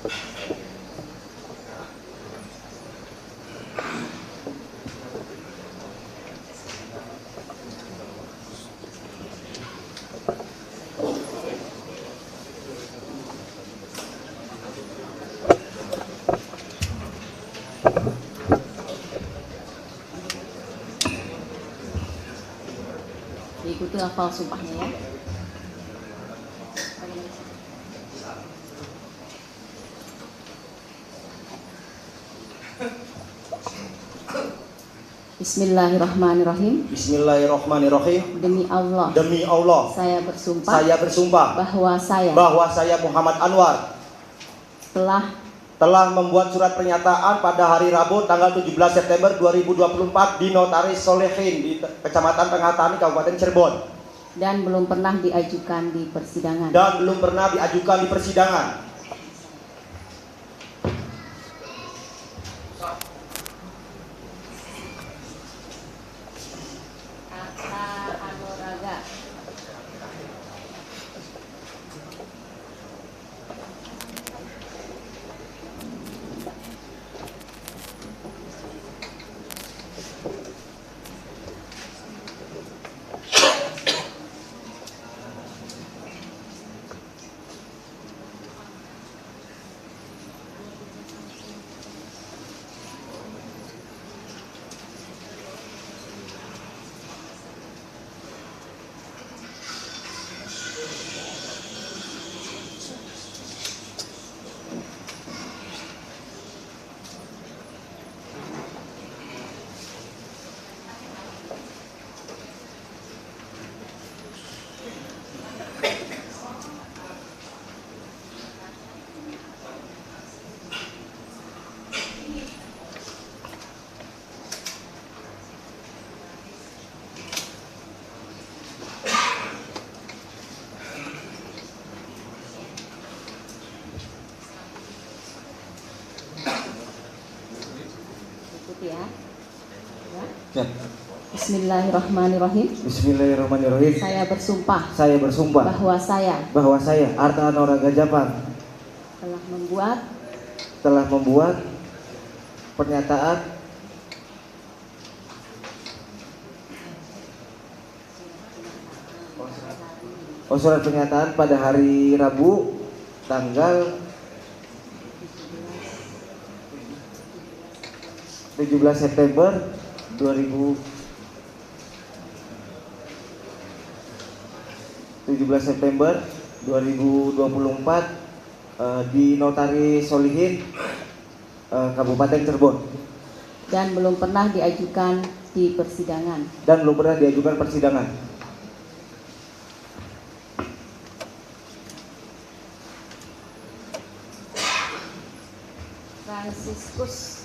Diikuti lafal sumpahnya ya. Bismillahirrahmanirrahim. Bismillahirrahmanirrahim. Demi Allah. Demi Allah. Saya bersumpah. Saya bersumpah. Bahwa saya Muhammad Anwar telah membuat surat pernyataan pada hari Rabu tanggal 17 September 2024 di Notaris Solehin di Kecamatan Tengah Tani, Kabupaten Cirebon. Dan belum pernah diajukan di persidangan. Ya. Bismillahirrahmanirrahim. Bismillahirrahmanirrahim. Saya bersumpah. Bahwa saya Arta Anoraga Japang telah membuat pernyataan surat pernyataan pada hari Rabu tanggal 17 September 2024 di Notaris Solihin, Kabupaten Cirebon. Dan belum pernah diajukan di persidangan. Franciscus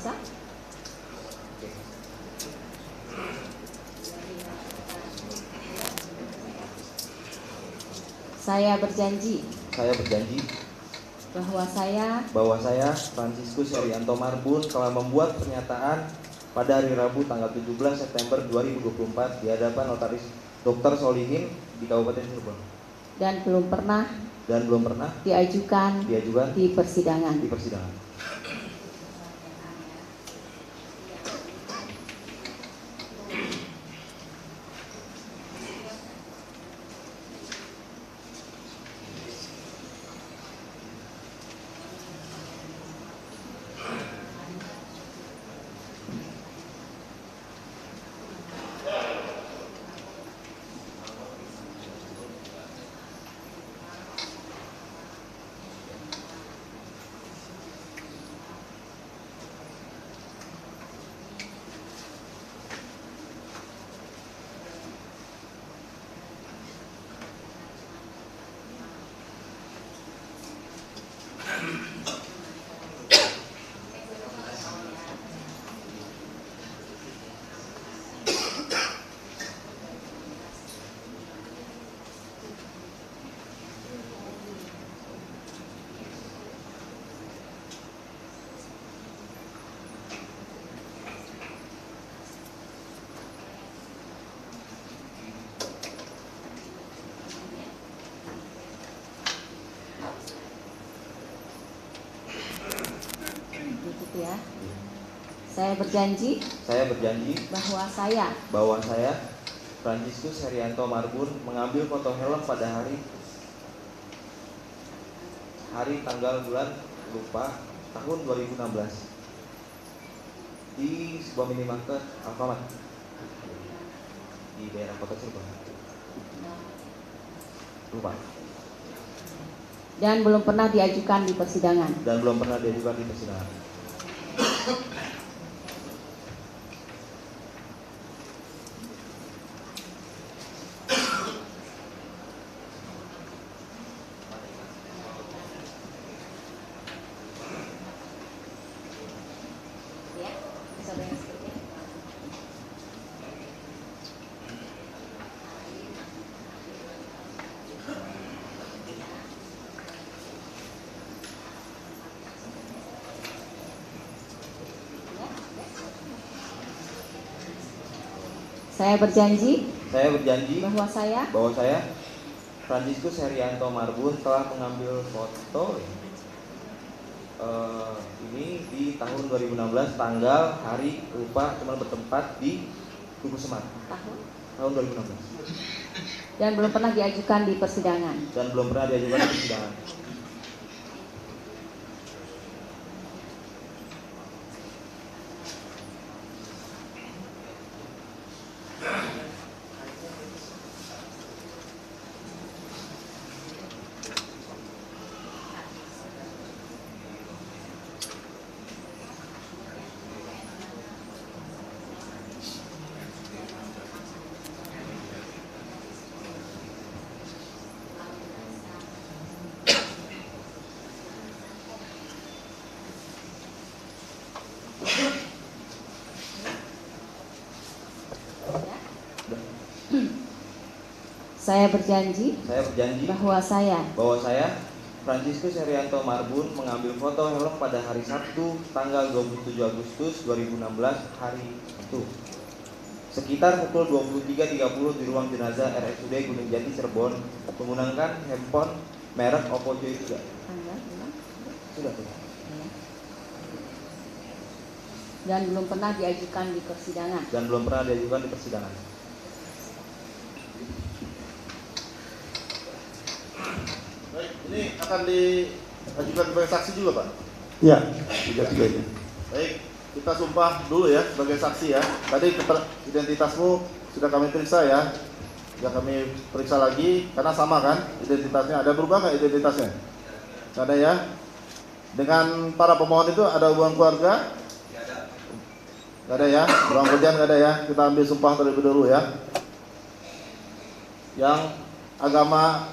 kuasa. Saya berjanji Saya berjanji bahwa saya Fransiskus Herianto Marbun telah membuat pernyataan pada hari Rabu tanggal 17 September 2024 di hadapan Notaris Dr. Solihin di Kabupaten Cirebon dan belum pernah diajukan di persidangan. di persidangan. Gitu ya. Saya berjanji bahwa saya Fransiskus Herianto Marbun mengambil foto helm pada hari tanggal bulan lupa tahun 2016 di sebuah minimarket Alfamart di daerah Kota Cirebon. Lupa. dan belum pernah diajukan di persidangan. Ya, bisa bayang seperti ini. Saya berjanji bahwa saya Fransiskus Herianto Marbun telah mengambil foto ini di tahun 2016 tanggal hari lupa cuma bertempat di Tugu Semar tahun 2016 dan belum pernah diajukan di persidangan. Saya berjanji bahwa saya Fransiskus Herianto Marbun mengambil foto helm pada hari Sabtu tanggal 27 Agustus 2016 hari itu sekitar pukul 23.30 di ruang jenazah RSUD Gunung Jati Cirebon menggunakan handphone merek Oppo Joy 3. Sudah. dan belum pernah diajukan di persidangan. Baik, ini akan diajukan sebagai saksi juga, Pak? Ya, tiga-tiganya. Baik, kita sumpah dulu ya sebagai saksi ya. Tadi identitasmu sudah kami periksa ya. Sudah kami periksa lagi karena sama kan identitasnya. Ada berubah nggak identitasnya? Nggak ada ya. Dengan para pemohon itu ada hubungan keluarga? Nggak ada ya. Hubungan kerjaan nggak ada ya. Kita ambil sumpah terlebih dahulu ya. Yang agama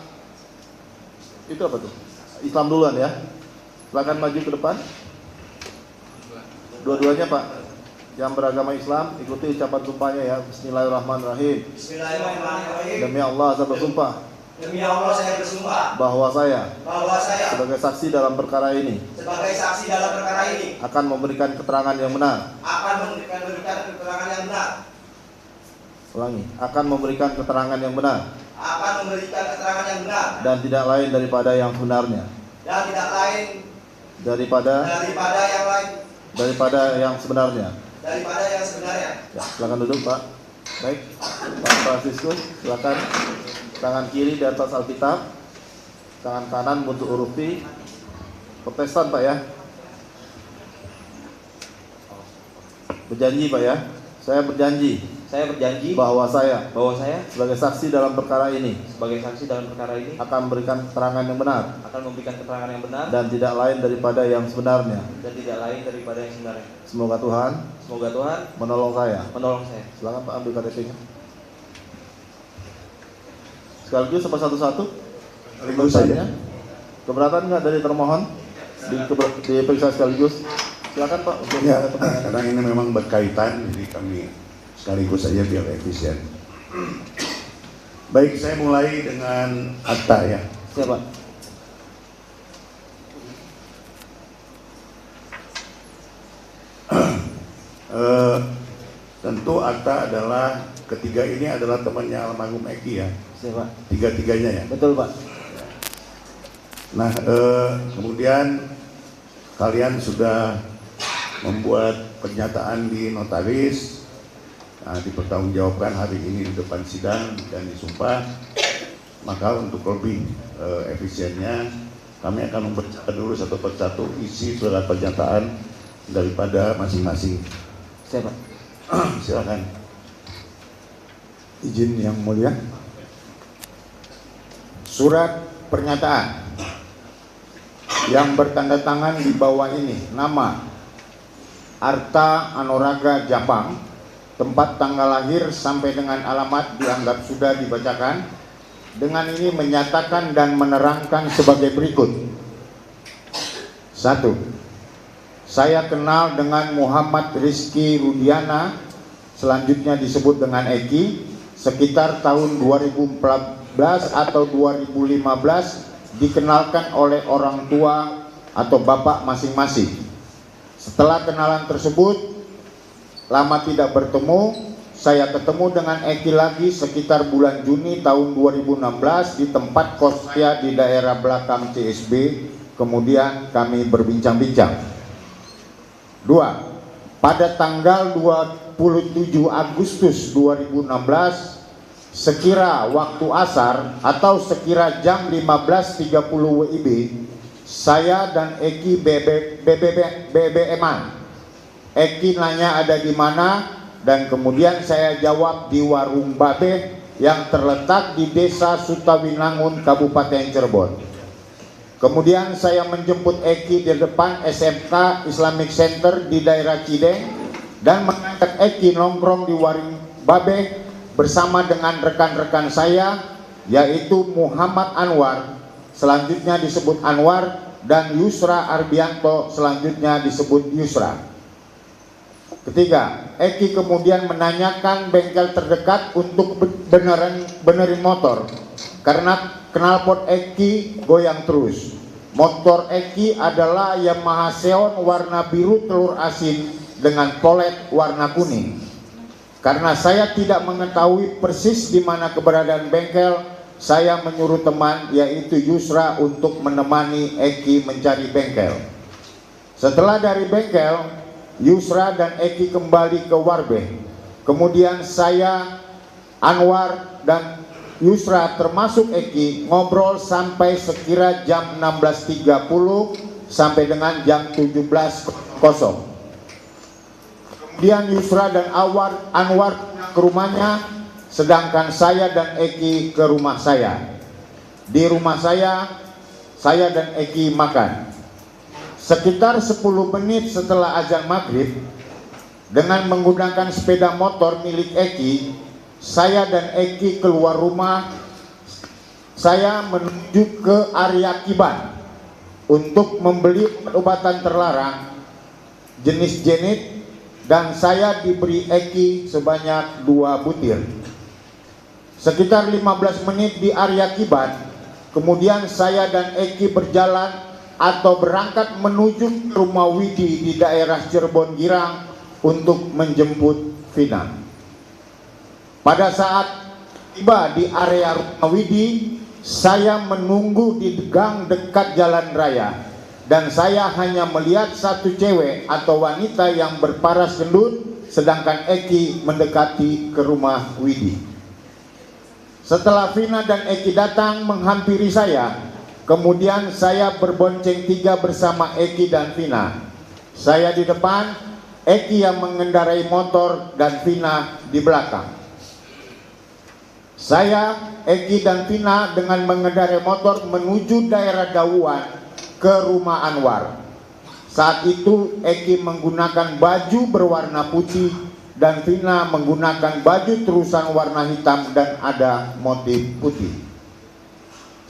itu apa tuh? Islam duluan ya. Silakan maju ke depan. Dua-duanya Pak, yang beragama Islam ikuti ucapan sumpahnya ya. Bismillahirrahmanirrahim. Bismillahirrahmanirrahim. Demi Allah saya bersumpah Demi Allah saya bersumpah bahwa saya bahwa saya sebagai saksi dalam perkara ini sebagai saksi dalam perkara ini akan memberikan keterangan yang benar. akan memberikan keterangan yang benar. Ulangi, akan memberikan keterangan yang benar Akan memberikan keterangan yang benar dan tidak lain daripada yang sebenarnya. dan tidak lain Daripada yang sebenarnya. daripada yang sebenarnya. Ya, silakan duduk Pak. Baik, Pak Franciscus, silakan. Tangan kiri di atas Alkitab, tangan kanan bentuk huruf P. Protestan Pak ya. Berjanji Pak ya. Saya berjanji Saya berjanji bahwa saya sebagai saksi dalam perkara ini saksi dalam perkara ini akan memberikan keterangan yang benar akan memberikan keterangan yang benar dan tidak lain daripada yang sebenarnya. Semoga Tuhan menolong saya. Silakan Pak ambil KTP-nya. Sekaligus apa satu-satu? Sekaligus saja. Keberatan nggak dari termohon diperiksa sekaligus? Silakan Pak. Untuk Ya, karena ini memang berkaitan, jadi kami sekaligus saja biar efisien. Baik, saya mulai dengan akta ya. Siapa? Tentu akta adalah ketiga ini adalah temannya almarhum Eki ya. Siapa? Tiga-tiganya ya. Betul Pak. Nah, kemudian kalian sudah membuat pernyataan di notaris, nah, dipertanggungjawabkan hari ini di depan sidang dan disumpah. Maka untuk lebih efisiennya, kami akan membacakan dulu satu persatu isi surat pernyataan daripada masing-masing. Siapa? Silakan. Izin yang mulia. Surat pernyataan yang bertanda tangan di bawah ini, nama Arta Anoraga Japang, tempat tanggal lahir sampai dengan alamat dianggap sudah dibacakan. Dengan ini menyatakan dan menerangkan sebagai berikut. 1. Saya kenal dengan Muhammad Rizky Rudiana, selanjutnya disebut dengan Eki, sekitar tahun 2014 atau 2015, dikenalkan oleh orang tua atau bapak masing-masing. Setelah kenalan tersebut, lama tidak bertemu, saya ketemu dengan Eki lagi sekitar bulan Juni tahun 2016 di tempat kos saya di daerah belakang CSB. Kemudian kami berbincang-bincang. 2. Pada tanggal 27 Agustus 2016, sekira waktu asar atau sekira jam 15.30 WIB, saya dan Eki BBM-an. Eki nanya ada di mana, dan kemudian saya jawab di warung Babe yang terletak di Desa Sutawinangun, Kabupaten Cirebon. Kemudian saya menjemput Eki di depan SMK Islamic Center di daerah Cideng dan mengajak Eki nongkrong di warung Babe bersama dengan rekan-rekan saya, yaitu Muhammad Anwar, selanjutnya disebut Anwar, dan Yusra Arbianto, selanjutnya disebut Yusra. Ketiga, Eki kemudian menanyakan bengkel terdekat untuk benerin motor karena knalpot Eki goyang terus. Motor Eki adalah Yamaha Xeon warna biru telur asin dengan polet warna kuning. Karena saya tidak mengetahui persis di mana keberadaan bengkel, saya menyuruh teman yaitu Yusra untuk menemani Eki mencari bengkel. Setelah dari bengkel, Yusra dan Eki kembali ke Warbe. Kemudian saya, Anwar, dan Yusra termasuk Eki ngobrol sampai sekira jam 16.30 sampai dengan jam 17.00. Kemudian Yusra dan Anwar ke rumahnya, sedangkan saya dan Eki ke rumah saya. Di rumah saya dan Eki makan. Sekitar 10 menit setelah azan maghrib, dengan menggunakan sepeda motor milik Eki, saya dan Eki keluar rumah. Saya menuju ke area Kiban untuk membeli obat-obatan terlarang. jenis Jenit, dan saya diberi Eki sebanyak 2 butir. Sekitar 15 menit di area Kiban, kemudian saya dan Eki berjalan atau berangkat menuju ke rumah Widi di daerah Cirebon Girang untuk menjemput Vina. Pada saat tiba di area rumah Widi, saya menunggu di gang dekat jalan raya, dan saya hanya melihat satu cewek atau wanita yang berparas gendut, sedangkan Eki mendekati ke rumah Widi. Setelah Vina dan Eki datang menghampiri saya, kemudian saya berbonceng 3 bersama Eki dan Vina. Saya di depan, Eki yang mengendarai motor, dan Vina di belakang. Saya, Eki dan Vina dengan mengendarai motor menuju daerah Dawuan ke rumah Anwar. Saat itu Eki menggunakan baju berwarna putih dan Vina menggunakan baju terusan warna hitam dan ada motif putih.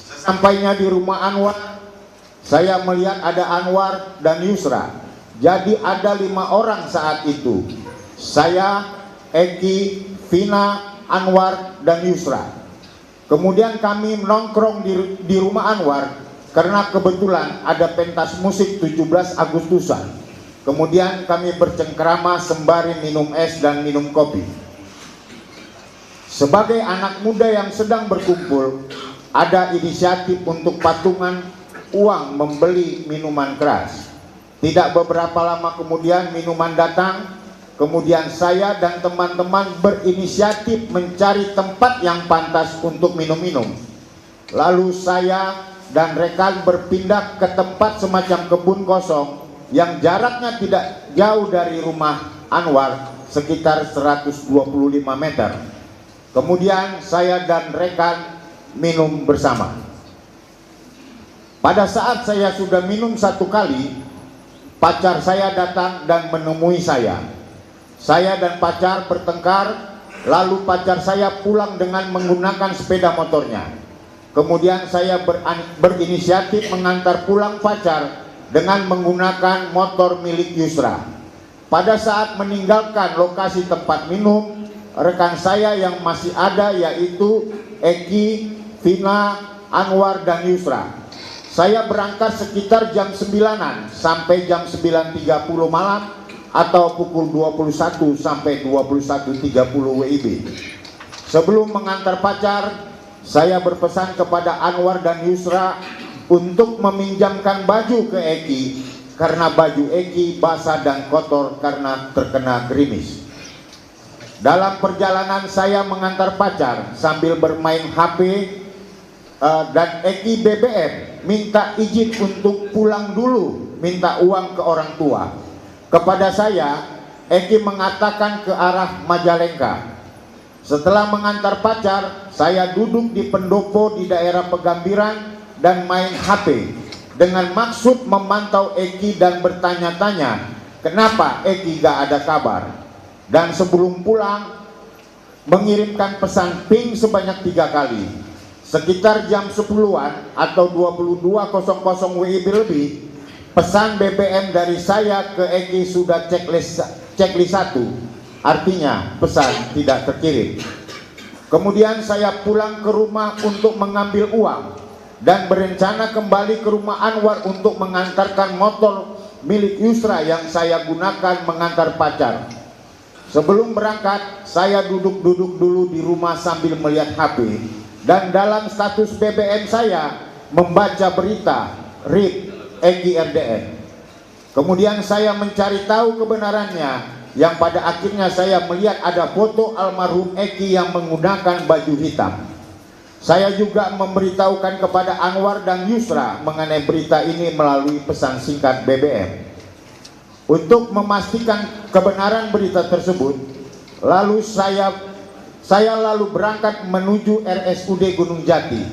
Sesampainya di rumah Anwar, saya melihat ada Anwar dan Yusra. Jadi ada 5 orang saat itu. Saya, Eki, Vina, Anwar, dan Yusra. Kemudian kami nongkrong di rumah Anwar karena kebetulan ada pentas musik 17 Agustusan. Kemudian kami bercengkrama sembari minum es dan minum kopi. Sebagai anak muda yang sedang berkumpul, ada inisiatif untuk patungan uang membeli minuman keras. Tidak beberapa lama kemudian minuman datang. Kemudian saya dan teman-teman berinisiatif mencari tempat yang pantas untuk minum-minum. Lalu saya dan rekan berpindah ke tempat semacam kebun kosong yang jaraknya tidak jauh dari rumah Anwar, sekitar 125 meter. Kemudian saya dan rekan minum bersama. Pada saat saya sudah minum 1 kali, pacar saya datang dan menemui saya. Saya dan pacar bertengkar, lalu pacar saya pulang dengan menggunakan sepeda motornya. Kemudian saya berinisiatif mengantar pulang pacar dengan menggunakan motor milik Yusra. Pada saat meninggalkan lokasi tempat minum, rekan saya yang masih ada yaitu Eki, Vina, Anwar, dan Yusra. Saya berangkat sekitar jam 9-an sampai jam 9.30 malam atau pukul 21 sampai 21.30 WIB. Sebelum mengantar pacar, saya berpesan kepada Anwar dan Yusra untuk meminjamkan baju ke Eki karena baju Eki basah dan kotor karena terkena gerimis. Dalam perjalanan saya mengantar pacar sambil bermain HP dan Eki BBM minta izin untuk pulang dulu, minta uang ke orang tua. Kepada saya, Eki mengatakan ke arah Majalengka. Setelah mengantar pacar, saya duduk di pendopo di daerah Pegambiran dan main HP dengan maksud memantau Eki dan bertanya-tanya kenapa Eki gak ada kabar. Dan sebelum pulang mengirimkan pesan ping sebanyak 3 kali. Sekitar jam 10-an atau 22.00 WIB lebih, pesan BBM dari saya ke Eki sudah checklist 1, artinya pesan tidak terkirim. Kemudian saya pulang ke rumah untuk mengambil uang dan berencana kembali ke rumah Anwar untuk mengantarkan motor milik Yusra yang saya gunakan mengantar pacar. Sebelum berangkat, saya duduk-duduk dulu di rumah sambil melihat HP, dan dalam status BBM saya membaca berita RIP Eki RDN. Kemudian saya mencari tahu kebenarannya, yang pada akhirnya saya melihat ada foto almarhum Eki yang menggunakan baju hitam. Saya juga memberitahukan kepada Anwar dan Yusra mengenai berita ini melalui pesan singkat BBM. Untuk memastikan kebenaran berita tersebut, lalu saya lalu berangkat menuju RSUD Gunung Jati.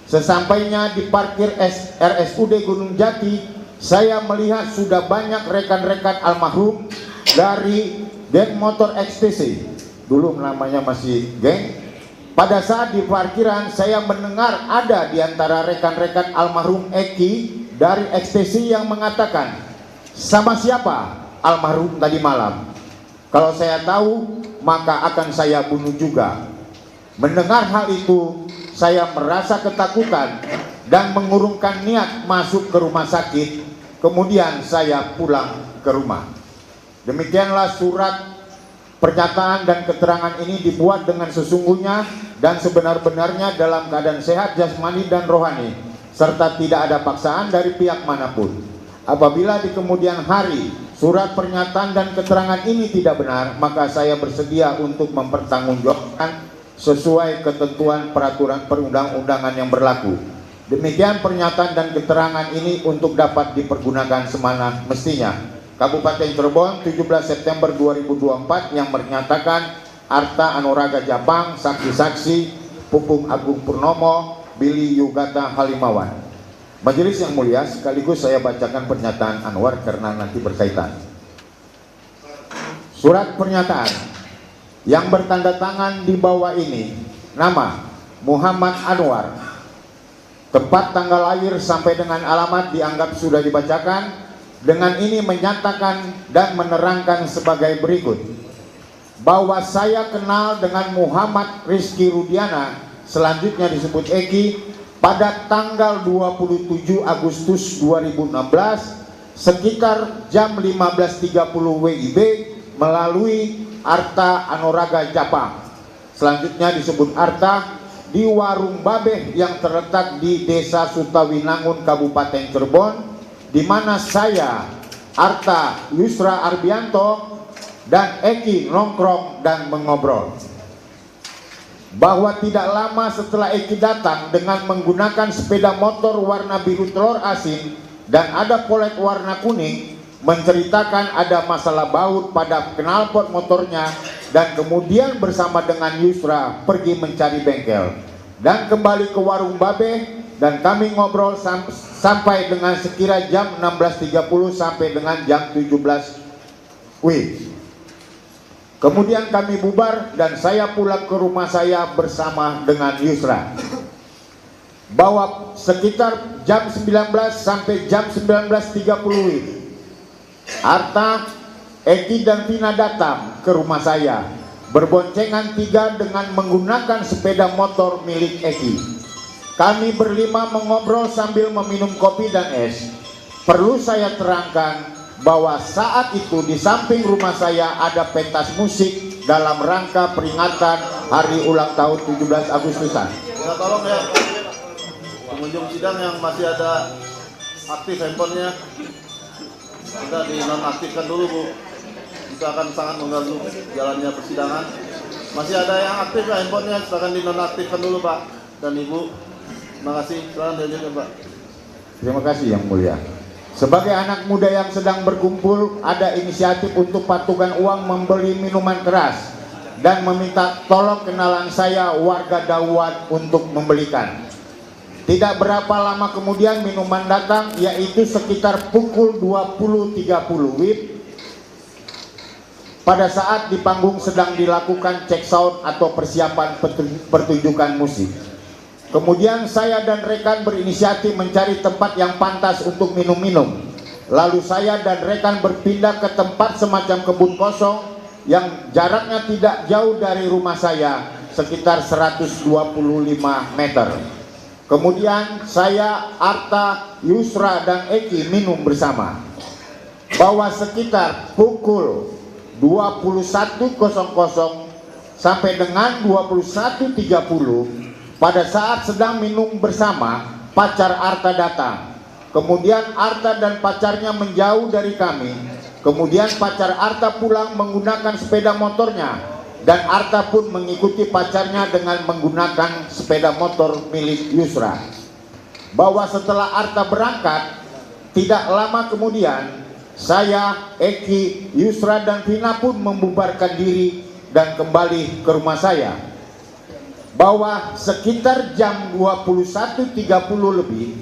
Sesampainya di parkir RSUD Gunung Jati, saya melihat sudah banyak rekan-rekan almarhum dari geng motor XTC. Dulu namanya masih geng. Pada saat di parkiran, saya mendengar ada di antara rekan-rekan almarhum Eki dari XTC yang mengatakan, "Sama siapa? almarhum tadi malam. Kalau saya tahu, maka akan saya bunuh juga. Mendengar hal itu, saya merasa ketakutan dan mengurungkan niat masuk ke rumah sakit. Kemudian saya pulang ke rumah. Demikianlah surat pernyataan dan keterangan ini dibuat dengan sesungguhnya dan sebenar-benarnya dalam keadaan sehat jasmani dan rohani, serta tidak ada paksaan dari pihak manapun. Apabila di kemudian hari surat pernyataan dan keterangan ini tidak benar, maka saya bersedia untuk mempertanggungjawabkan sesuai ketentuan peraturan perundang-undangan yang berlaku. Demikian pernyataan dan keterangan ini untuk dapat dipergunakan semana mestinya. Kabupaten Cirebon, 17 September 2024, yang menyatakan Arta Anuraga Japang, saksi-saksi Pupung Agung Purnomo, Billy Yugata Halimawan. Majelis yang mulia, sekaligus saya bacakan pernyataan Anwar karena nanti berkaitan. Surat pernyataan yang bertanda tangan di bawah ini, nama Muhammad Anwar, tempat tanggal lahir sampai dengan alamat dianggap sudah dibacakan. Dengan ini menyatakan dan menerangkan sebagai berikut, bahwa saya kenal dengan Muhammad Rizky Rudiana, selanjutnya disebut Eki, pada tanggal 27 Agustus 2016 sekitar jam 15.30 WIB melalui Arta Anuraga Japang, selanjutnya disebut Arta, di warung Babeh yang terletak di Desa Sutawinangun, Kabupaten Cirebon, di mana saya, Arta Yusra Arbianto, dan Eki nongkrong dan mengobrol. Bahwa tidak lama setelah Eki datang dengan menggunakan sepeda motor warna biru telur asin dan ada polet warna kuning, menceritakan ada masalah baut pada knalpot motornya, dan kemudian bersama dengan Yusra pergi mencari bengkel dan kembali ke warung Babeh, dan kami ngobrol sampai dengan sekira jam 16.30 sampai dengan jam 17 WIB. Kemudian kami bubar dan saya pulang ke rumah saya bersama dengan Yusra. Bahwa sekitar jam 19 sampai jam 19.30 WIB, Arta, Eki dan Vina datang ke rumah saya berboncengan tiga dengan menggunakan sepeda motor milik Eki. Kami berlima mengobrol sambil meminum kopi dan es. Perlu saya terangkan bahwa saat itu di samping rumah saya ada pentas musik dalam rangka peringatan hari ulang tahun 17 Agustusan. Ya, tolong ya pengunjung sidang yang masih ada aktif handphonenya, kita dinonaktifkan dulu Bu. Itu akan sangat mengganggu jalannya persidangan. Masih ada yang aktif ya handphonenya, silakan dinonaktifkan dulu Pak dan Ibu. Terima kasih, silakan dilanjutkan Pak. Terima kasih yang mulia. Sebagai anak muda yang sedang berkumpul, ada inisiatif untuk patungan uang membeli minuman keras dan meminta tolong kenalan saya warga Dawat untuk membelikan. Tidak berapa lama kemudian minuman datang, yaitu sekitar pukul 20.30 WIB, pada saat di panggung sedang dilakukan cek sound atau persiapan pertunjukan musik. Kemudian saya dan rekan berinisiatif mencari tempat yang pantas untuk minum-minum. Lalu saya dan rekan berpindah ke tempat semacam kebun kosong yang jaraknya tidak jauh dari rumah saya, sekitar 125 meter. Kemudian saya, Arta, Yusra, dan Eki minum bersama. Bahwa sekitar pukul 21.00 sampai dengan 21.30 pada saat sedang minum bersama, pacar Arta datang. Kemudian Arta dan pacarnya menjauh dari kami. Kemudian pacar Arta pulang menggunakan sepeda motornya, dan Arta pun mengikuti pacarnya dengan menggunakan sepeda motor milik Yusra. Bahwa setelah Arta berangkat, tidak lama kemudian saya, Eki, Yusra, dan Vina pun membubarkan diri dan kembali ke rumah saya. Bahwa sekitar jam 21.30 lebih,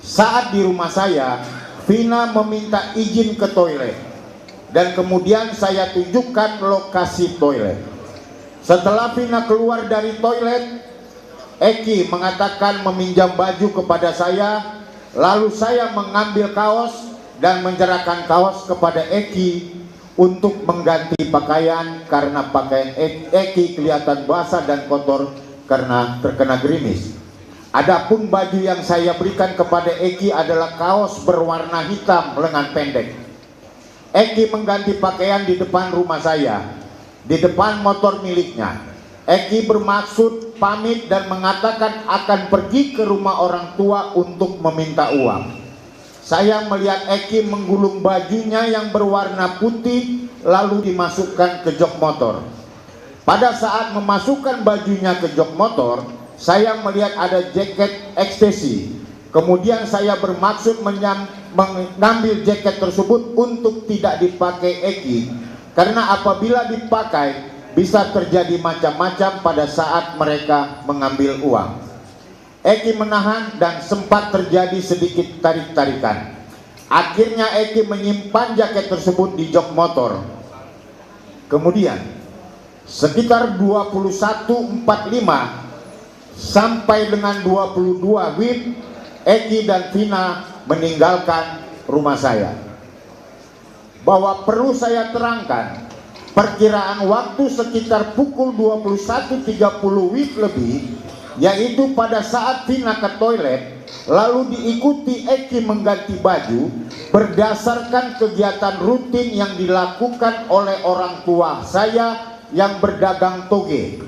saat di rumah saya, Vina meminta izin ke toilet, dan kemudian saya tunjukkan lokasi toilet. Setelah Vina keluar dari toilet, Eki mengatakan meminjam baju kepada saya, lalu saya mengambil kaos dan menyerahkan kaos kepada Eki untuk mengganti pakaian karena pakaian Eki kelihatan basah dan kotor karena terkena gerimis. Adapun baju yang saya berikan kepada Eki adalah kaos berwarna hitam lengan pendek. Eki mengganti pakaian di depan rumah saya, di depan motor miliknya. Eki bermaksud pamit dan mengatakan akan pergi ke rumah orang tua untuk meminta uang. Saya melihat Eki menggulung bajunya yang berwarna putih lalu dimasukkan ke jok motor. Pada saat memasukkan bajunya ke jok motor, saya melihat ada jaket ekstasi. Kemudian saya bermaksud mengambil jaket tersebut untuk tidak dipakai Eki, karena apabila dipakai bisa terjadi macam-macam pada saat mereka mengambil uang. Eki menahan dan sempat terjadi sedikit tarik-tarikan. Akhirnya Eki menyimpan jaket tersebut di jok motor. Kemudian sekitar 21.45 sampai dengan 22 WIB, Eki dan Vina meninggalkan rumah saya. Bahwa perlu saya terangkan, perkiraan waktu sekitar pukul 21.30 WIB lebih, yaitu pada saat Vina ke toilet lalu diikuti Eki mengganti baju, berdasarkan kegiatan rutin yang dilakukan oleh orang tua saya yang berdagang toge,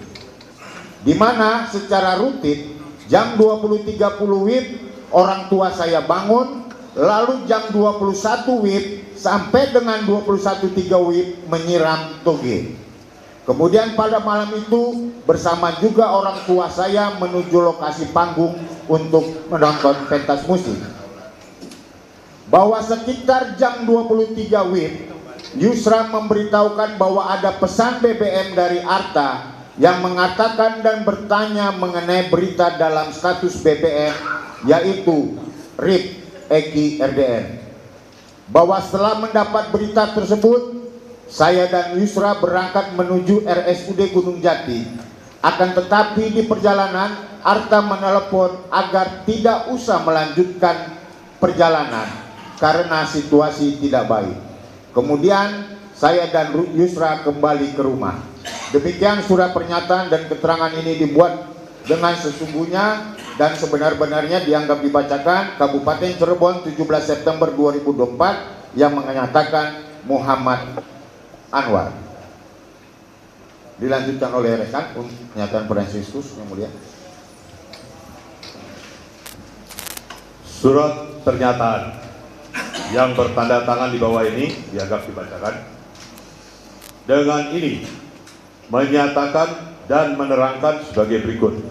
di mana secara rutin jam 20.30 WIB orang tua saya bangun, lalu jam 21 WIB sampai dengan 21.03 WIB menyiram toge. Kemudian pada malam itu bersama juga orang tua saya menuju lokasi panggung untuk menonton pentas musik. Bahwa sekitar jam 23 WIB, Yusra memberitahukan bahwa ada pesan BBM dari Arta yang mengatakan dan bertanya mengenai berita dalam status BBM, yaitu RIP Eki RDN. Bahwa setelah mendapat berita tersebut, saya dan Yusra berangkat menuju RSUD Gunung Jati. Akan tetapi di perjalanan Arta menelepon agar tidak usah melanjutkan perjalanan karena situasi tidak baik. Kemudian saya dan Yusra kembali ke rumah. Demikian surat pernyataan dan keterangan ini dibuat dengan sesungguhnya dan sebenar-benarnya dianggap dibacakan Kabupaten Cirebon 17 September 2024 yang menyatakan Muhammad Anwar. Dilanjutkan oleh rekan untuk pernyataan Franciscus yang mulia. Surat pernyataan yang bertanda tangan di bawah ini dianggap dibacakan. Dengan ini menyatakan dan menerangkan sebagai berikut,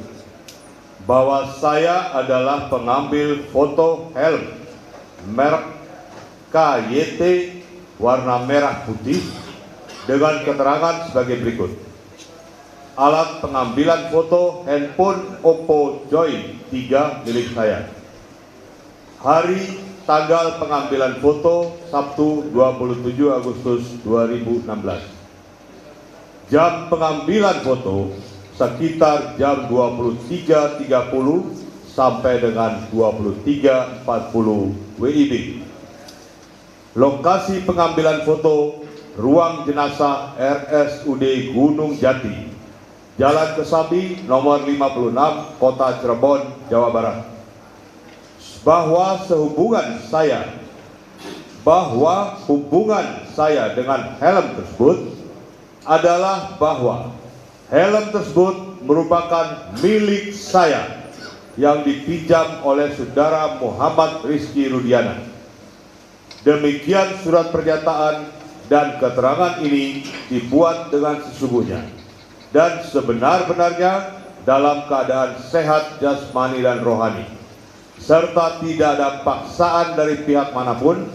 bahwa saya adalah pengambil foto helm merek KYT warna merah putih dengan keterangan sebagai berikut. Alat pengambilan foto handphone Oppo Joy 3 milik saya. Hari tanggal pengambilan foto Sabtu 27 Agustus 2016. Jam pengambilan foto sekitar jam 23.30 sampai dengan 23.40 WIB. Lokasi pengambilan foto ruang jenazah RSUD Gunung Jati, Jalan Kesambi nomor 56, Kota Cirebon, Jawa Barat. Bahwa hubungan saya dengan helm tersebut adalah bahwa helm tersebut merupakan milik saya yang dipinjam oleh saudara Muhammad Rizky Rudiana. Demikian surat pernyataan dan keterangan ini dibuat dengan sesungguhnya dan sebenar-benarnya dalam keadaan sehat jasmani dan rohani, serta tidak ada paksaan dari pihak manapun.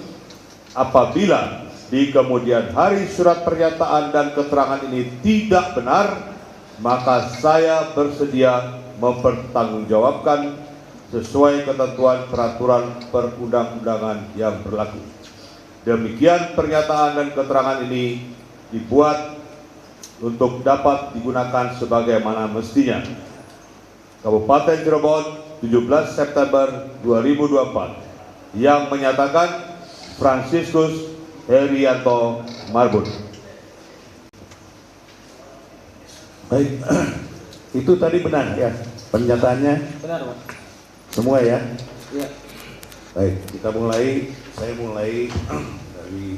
Apabila di kemudian hari surat pernyataan dan keterangan ini tidak benar, maka saya bersedia mempertanggungjawabkan sesuai ketentuan peraturan perundang-undangan yang berlaku. Demikian pernyataan dan keterangan ini dibuat untuk dapat digunakan sebagaimana mestinya. Kabupaten Cirebon 17 September 2024 yang menyatakan Franciscus Herianto Marbun. Baik, itu tadi benar ya pernyataannya Benar, Pak. semua ya. Iya. Baik, kita mulai. Saya mulai dari